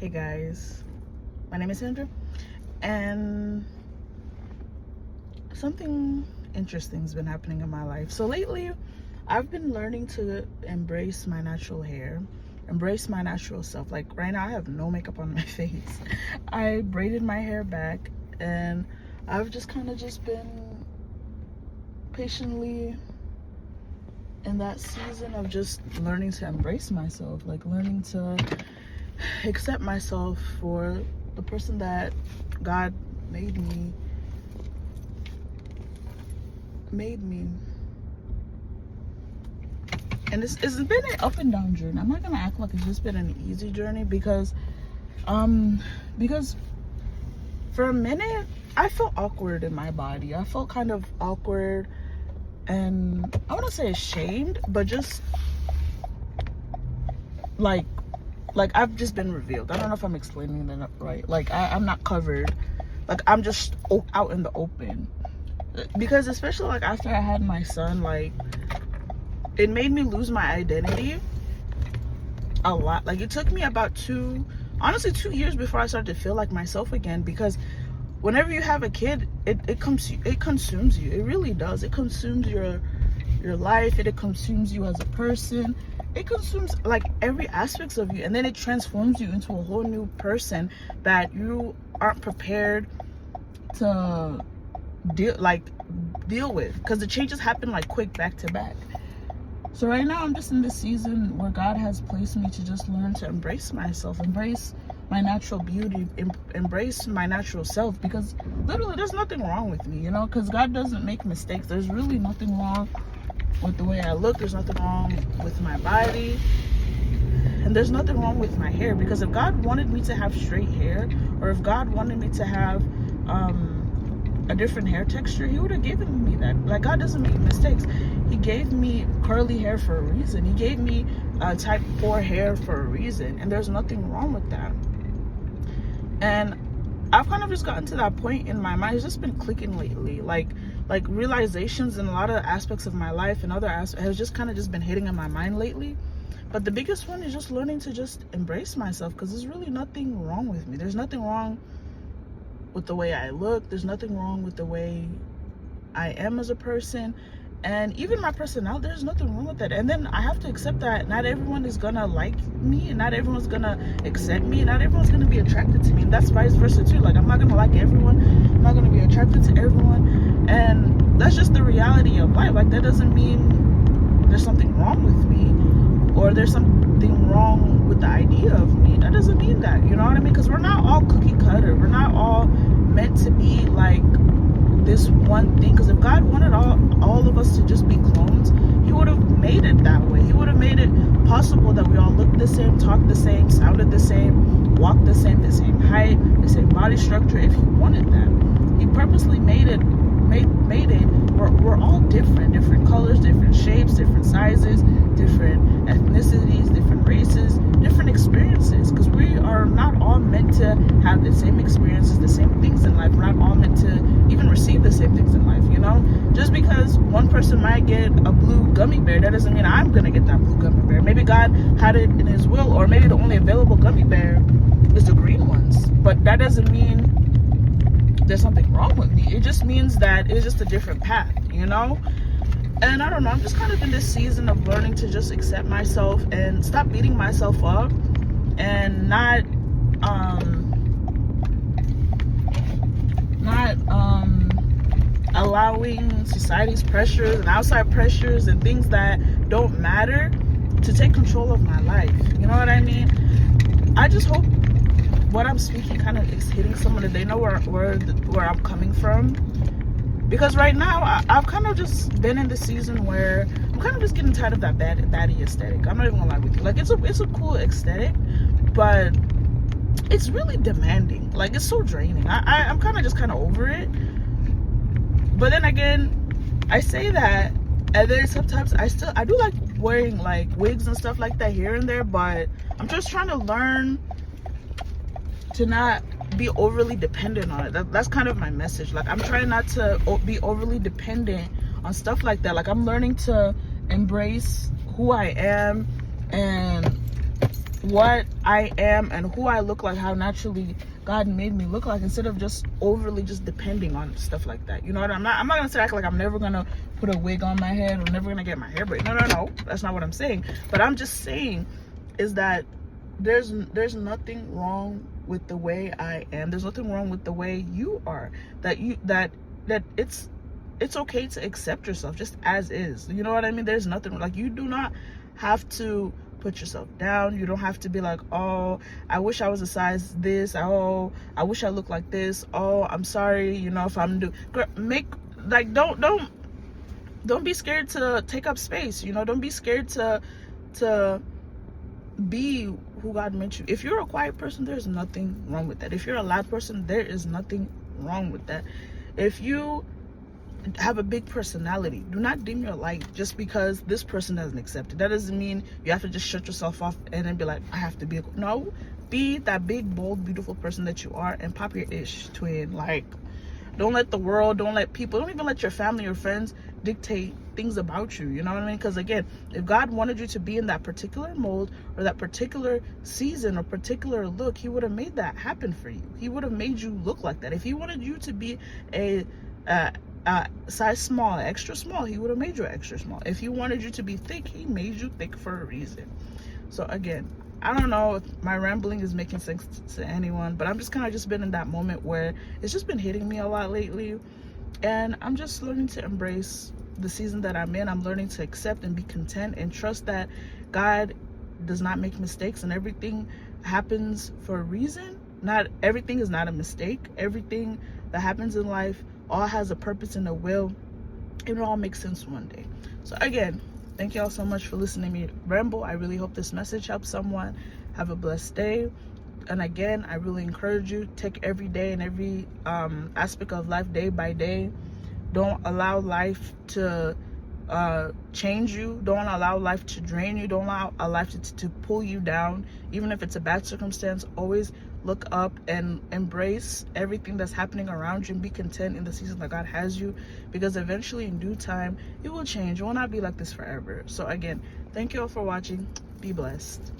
Hey guys, my name is Sandra, and something interesting has been happening in my life. So lately, I've been learning to embrace my natural hair, embrace my natural self. Like right now, I have no makeup on my face. I braided my hair back, and I've just kind of just been patiently in that season of just learning to embrace myself, like learning to accept myself for the person that God made me. And it's been an up and down journey. I'm not gonna act like it's just been an easy journey because for a minute I felt awkward in my body. I felt kind of awkward, and I want to say ashamed, but just like I've just been revealed. I don't know if I'm explaining that right. Like I'm not covered. Like I'm just out in the open. Because especially like after I had my son, like it made me lose my identity a lot. Like it took me about 2 years before I started to feel like myself again. Because whenever you have a kid, it consumes you. It really does. It consumes your life. It consumes you as a person. It consumes like every aspect of you, and then it transforms you into a whole new person that you aren't prepared to deal with, because the changes happen like quick back to back. So right now I'm just in this season where God has placed me to just learn to embrace myself, embrace my natural beauty, embrace my natural self, because literally there's nothing wrong with me, because God doesn't make mistakes. There's really nothing wrong with the way I look. There's nothing wrong with my body, and there's nothing wrong with my hair, because if God wanted me to have straight hair, or if God wanted me to have a different hair texture, he would have given me that. Like, God doesn't make mistakes. He gave me curly hair for a reason. He gave me type 4 hair for a reason, and there's nothing wrong with that. And I've kind of just gotten to that point in my mind. It's just been clicking lately, like realizations in a lot of aspects of my life and other aspects has just kind of just been hitting in my mind lately. But the biggest one is just learning to just embrace myself, because there's really nothing wrong with me. There's nothing wrong with the way I look. There's nothing wrong with the way I am as a person, and even my personality. There's nothing wrong with that. And then I have to accept that not everyone is gonna like me, and not everyone's gonna accept me, and not everyone's gonna be attracted to me, and that's vice versa too. Like I'm not gonna like everyone, I'm not gonna be attracted to everyone, and that's just the reality of life. Like that doesn't mean there's something wrong with me, or there's something wrong with the idea of me. That doesn't mean that, you know what I mean? Because we're not all cookie cutter. We're not all meant to be like this one thing. Because if God wanted all of us to just be clones, he would have made it that way. He would have made it possible that we all looked the same, talked the same, sounded the same, walked the same height, the same body structure, if he wanted that. He purposely made it we're all different colors, different shapes, different sizes, different ethnicities, different races, different experiences, because we are not all meant to have the same experiences, the same things in life. We're not all meant to even receive the same things in life, just because one person might get a blue gummy bear, that doesn't mean I'm gonna get that blue gummy bear. Maybe God had it in his will, or maybe the only available gummy bear is the green ones, but that doesn't mean there's something wrong with me. It just means that it's just a different path, And I don't know, I'm just kind of in this season of learning to just accept myself and stop beating myself up, and not allowing society's pressures and outside pressures and things that don't matter to take control of my life. You know what I mean? I just hope what I'm speaking kind of is hitting someone, that they know where I'm coming from. Because right now I've kind of just been in this season where I'm kind of just getting tired of that baddie aesthetic. I'm not even gonna lie with you. Like it's a cool aesthetic, but it's really demanding. Like it's so draining. I'm kind of over it. But then again, I say that, and then sometimes I do like wearing like wigs and stuff like that here and there, but I'm just trying to learn to not be overly dependent on it. That's kind of my message. Like I'm trying not to be overly dependent on stuff like that. Like I'm learning to embrace who I am and what I am and who I look like, how naturally God made me look like, instead of just overly just depending on stuff like that. You know what? I'm not gonna say act like I'm never gonna put a wig on my head, or never gonna get my hair braided. No, that's not what I'm saying. But I'm just saying is that there's nothing wrong with the way I am. There's nothing wrong with the way you are. That it's okay to accept yourself just as is. You know what I mean? There's nothing, like, you do not have to put yourself down. You don't have to be like, oh, I wish I was a size this, oh, I wish I looked like this, oh, I'm sorry, you know, if I'm don't be scared to take up space, you know. Don't be scared to be who God meant you. If you're a quiet person, there's nothing wrong with that. If you're a loud person, there is nothing wrong with that. If you have a big personality, do not dim your light just because this person doesn't accept it. That doesn't mean you have to just shut yourself off and then be like, I have to be no. Be that big, bold, beautiful person that you are, and pop your ish, twin. Like, don't let the world, don't let people, don't even let your family or friends dictate things about you. You know what I mean? Because again, if God wanted you to be in that particular mold or that particular season or particular look, he would have made that happen for you. He would have made you look like that. If he wanted you to be a size small, extra small, he would have made you extra small. If he wanted you to be thick, he made you thick for a reason. So again, I don't know if my rambling is making sense to anyone, but I'm just kind of just been in that moment where it's just been hitting me a lot lately, and I'm just learning to embrace the season that I'm in. I'm learning to accept and be content and trust that God does not make mistakes, and everything happens for a reason. Not everything is not a mistake. Everything that happens in life all has a purpose and a will. It will all make sense one day. So again, thank y'all so much for listening to me ramble. I really hope this message helps someone. Have a blessed day. And again, I really encourage you, take every day and every aspect of life day by day. Don't allow life to change you. Don't allow life to drain you. Don't allow a life to pull you down. Even if it's a bad circumstance, always look up and embrace everything that's happening around you, and be content in the season that God has you, because eventually in due time it will change. It will not be like this forever. So again, thank you all for watching. Be blessed.